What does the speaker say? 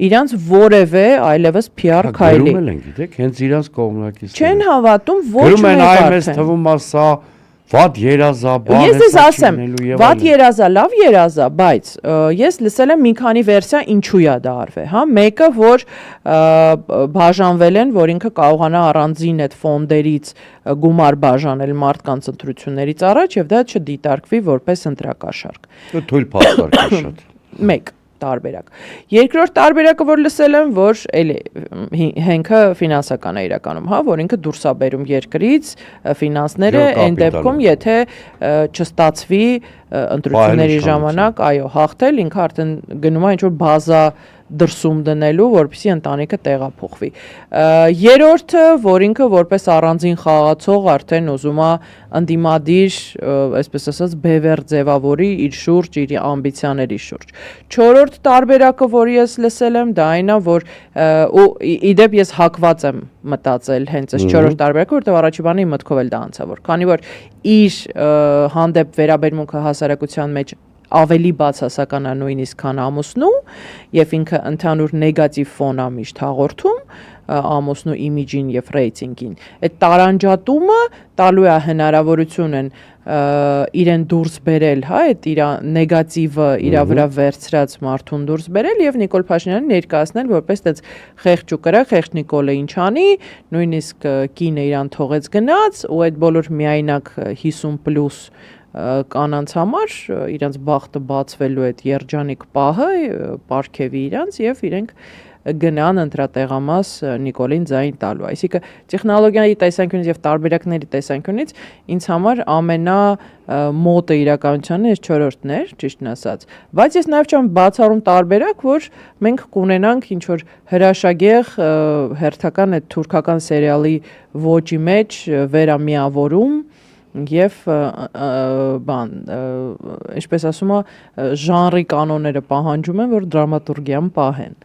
իրանց որևէ այլևս PR քայլի։ Գրում են, գիտեք, հենց իրանց կողմնակիցները։ Չեն հավատում ոչ Գրում են մեկ այ մեզ թվում է սա վատ երազա, բան Ես ես ասեմ, վատ երազա, լավ երազա, բայց ես լսել եմ մի քանի վերսիա ինչու է դա արվել, հա, մեկը որ բաժանվել են, որ ինքը կարողանա առանձին այդ ֆոնդերից գումար բաժանել մարդկանց ընտրություններից առաջ եւ դա չդիտարկվի որպես ընտրակաշարք։ Թույլ փաստարկ է շատ։ Մեկ տարբերակ։ Երկրորդ տարբերակը որ լսել եմ, որ էլի հենքը ֆինանսական է իրականում, հա, որ ինքը դուրս է բերում երկրից ֆինանսները այն դեպքում, եթե չստացվի ընտրությունների ժամանակ, այո, հաղթել, ինքը արդեն գնում է ինչ-որ բազա դրսում դնելու, որպեսզի ընտանիքը տեղափոխվի։ Երրորդը, որ ինքը որպես առանձին խաղացող արդեն ուզում է ընդդիմադիր, այսպես ասած, բևեռ ձևավորի իր շուրջ, իր ամբիցիաների շուրջ։ Չորրորդ տարբերակը, որ ես լսել եմ, դա այն է, որ իդեպ ես հակված եմ մտածել հենց այս չորրորդ տարբերակը, որտեղ առաջի բանը իմ մտքով էլ դա անցավ, որ քանի որ իր հանդեպ վերաբերմունքը հասարակության մեջ ավելի բացասական է նույնիսկ քան ամուսնու եւ ինքը ընդհանուր նեգատիվ ֆոն է միշտ հաղորդում ամուսնու իմիջին եւ ռեյտինգին այդ տարանջատումը տալու է հնարավորություն են իրեն դուրս բերել հա այդ իր նեգատիվը իր վրա վերցրած մարդուն դուրս բերել եւ Նիկոլ Փաշինյանին ներկայացնել որպես այդպես խեղճ ու կրակ խեղճ Նիկոլը ինչ անի նույնիսկ կինը իրան թողեց գնաց ու այդ բոլոր միայնակ 50+ կանանց համար իրենց բախտը բացվելու այդ երջանիկ պահը պարգևի իրանց եւ իրենք գնան ընտրատեղամաս Նիկոլին ձայն տալու։ Այսինքն տեխնոլոգիայի տեսանկյունից եւ տարբերակների տեսանկյունից ինձ համար ամենա մոտը իրականությանը այս չորրորդն էր, ճիշտն ասած։ Բայց ես նաեւ չեմ բացառում տարբերակ, որ մենք կունենանք ինչ որ հրաշագեղ հերթական այդ թուրքական սերիալի ոճի մեջ վերամիավորում եւ բան ինչպես ասում է ժանրի կանոնները պահանջում են որ դրամատուրգիան պահեն